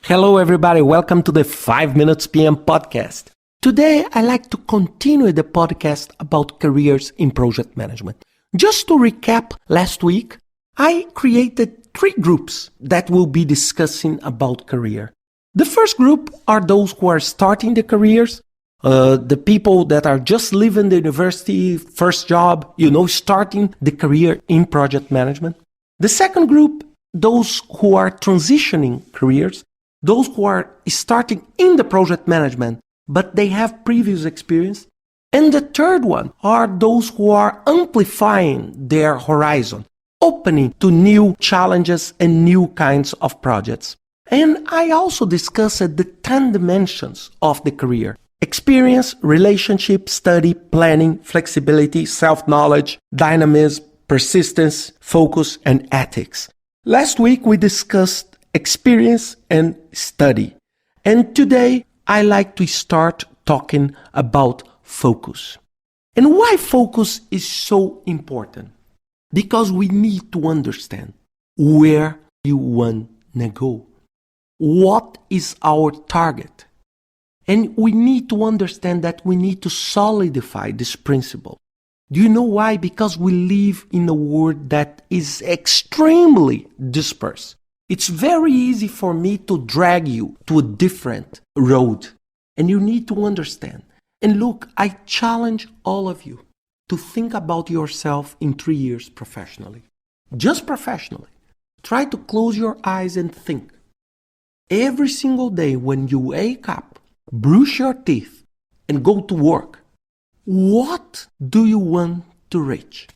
Hello everybody, welcome to the 5 Minutes PM podcast. Today I like to continue the podcast about careers in project management. Just to recap, last week I created 3 groups that will be discussing about career. The first group are those who are starting the careers, the people that are just leaving the university, first job, starting the career in project management. The second group, those who are transitioning careers, those who are starting in the project management, but they have previous experience. And the third one are those who are amplifying their horizon, opening to new challenges and new kinds of projects. And I also discussed the 10 dimensions of the career: experience, relationship, study, planning, flexibility, self-knowledge, dynamism, persistence, focus, and ethics. Last week we discussed experience and study. And today I like to start talking about focus. And why focus is so important? Because we need to understand where you want to go. What is our target? And we need to understand that we need to solidify this principle. Do you know why? Because we live in a world that is extremely dispersed. It's very easy for me to drag you to a different road. And you need to understand. And look, I challenge all of you to think about yourself in 3 years professionally. Just professionally. Try to close your eyes and think. Every single day when you wake up, brush your teeth, and go to work, what do you want to reach?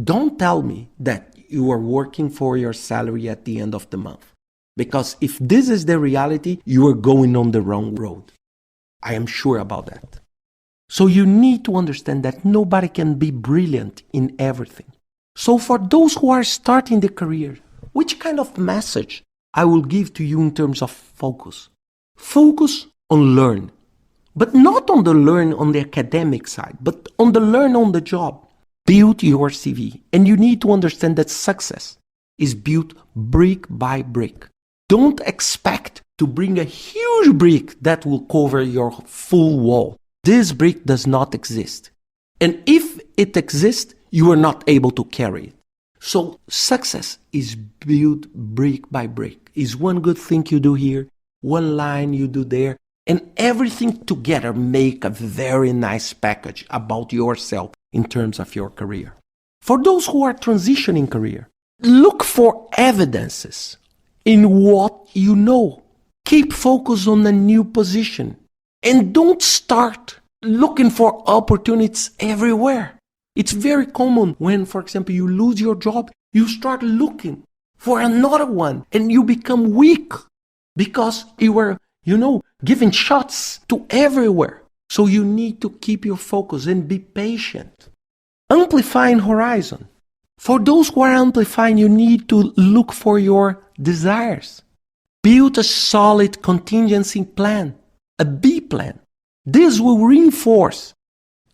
Don't tell me that you are working for your salary at the end of the month. Because if this is the reality, you are going on the wrong road. I am sure about that. So you need to understand that nobody can be brilliant in everything. So for those who are starting the career, which kind of message I will give to you in terms of focus? Focus on learn. But not on the learn on the academic side, but on the learn on the job. Build your CV. And you need to understand that success is built brick by brick. Don't expect to bring a huge brick that will cover your full wall. This brick does not exist. And if it exists, you are not able to carry it. So success is built brick by brick. Is one good thing you do here, one line you do there, and everything together make a very nice package about yourself in terms of your career. For those who are transitioning career, look for evidences in what you know. Keep focus on a new position and don't start looking for opportunities everywhere. It's very common when, for example, you lose your job, you start looking for another one and you become weak because you were, giving shots to everywhere. So you need to keep your focus and be patient. Amplifying horizon. For those who are amplifying, you need to look for your desires. Build a solid contingency plan, a B plan. This will reinforce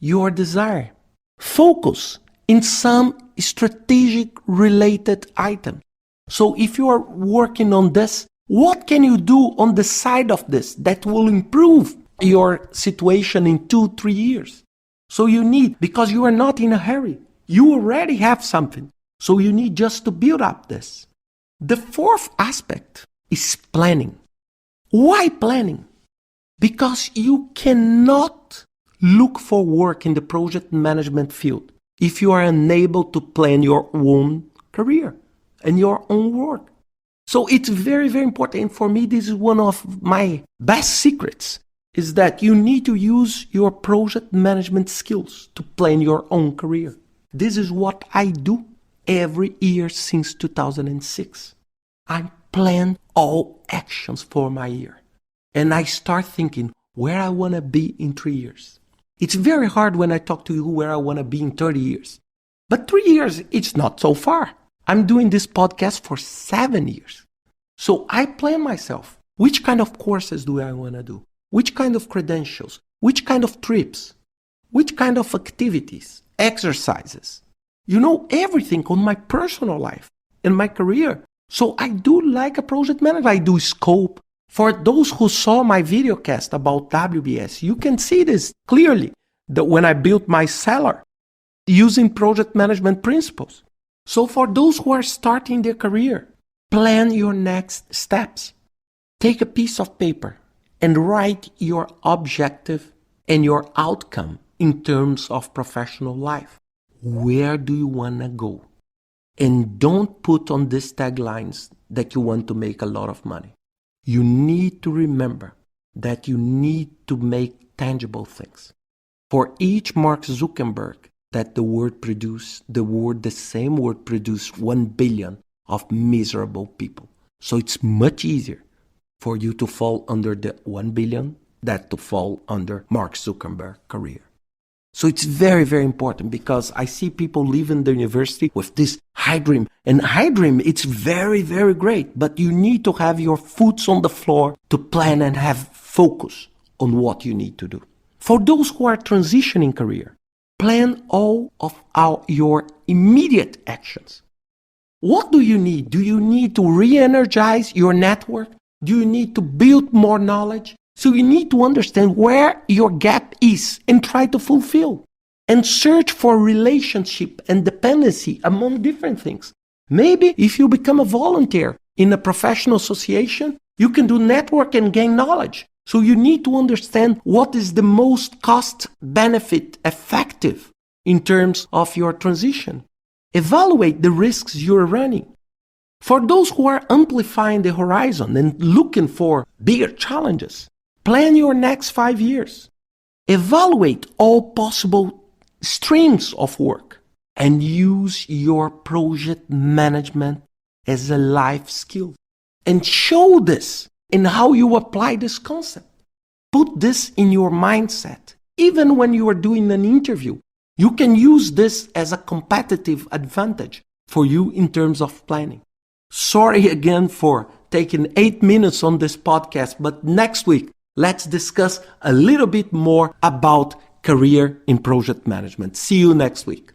your desire. Focus in some strategic related item. So if you are working on this, what can you do on the side of this that will improve your situation in 2-3 years? So you need, because you are not in a hurry, you already have something. So you need just to build up this. The fourth aspect is planning. Why planning? Because you cannot look for work in the project management field if you are unable to plan your own career and your own work. So it's very, very important. And for me, this is one of my best secrets, is that you need to use your project management skills to plan your own career. This is what I do every year since 2006. I plan all actions for my year. And I start thinking where I want to be in 3 years. It's very hard when I talk to you where I want to be in 30 years. But 3 years, it's not so far. I'm doing this podcast for 7 years. So I plan myself. Which kind of courses do I want to do? Which kind of credentials? Which kind of trips? Which kind of activities? Exercises? Everything on my personal life and my career. So I do like a project manager. I do scope. For those who saw my videocast about WBS, you can see this clearly that when I built my cellar using project management principles. So for those who are starting their career, plan your next steps. Take a piece of paper and write your objective and your outcome in terms of professional life. Where do you want to go? And don't put on these taglines that you want to make a lot of money. You need to remember that you need to make tangible things. For each Mark Zuckerberg that the same word produced 1 billion of miserable people. So it's much easier for you to fall under the 1 billion than to fall under Mark Zuckerberg's career. So it's very, very important because I see people leaving the university with this high dream. And high dream, it's very, very great. But you need to have your foot on the floor to plan and have focus on what you need to do. For those who are transitioning career, plan all of your immediate actions. What do you need? Do you need to re-energize your network? Do you need to build more knowledge? So you need to understand where your gap is and try to fulfill. And search for relationship and dependency among different things. Maybe if you become a volunteer in a professional association, you can do network and gain knowledge. So you need to understand what is the most cost-benefit effective in terms of your transition. Evaluate the risks you're running. For those who are amplifying the horizon and looking for bigger challenges, plan your next 5 years. Evaluate all possible streams of work and use your project management as a life skill. And show this in how you apply this concept. Put this in your mindset. Even when you are doing an interview, you can use this as a competitive advantage for you in terms of planning. Sorry again for taking 8 minutes on this podcast, but next week, let's discuss a little bit more about career in project management. See you next week.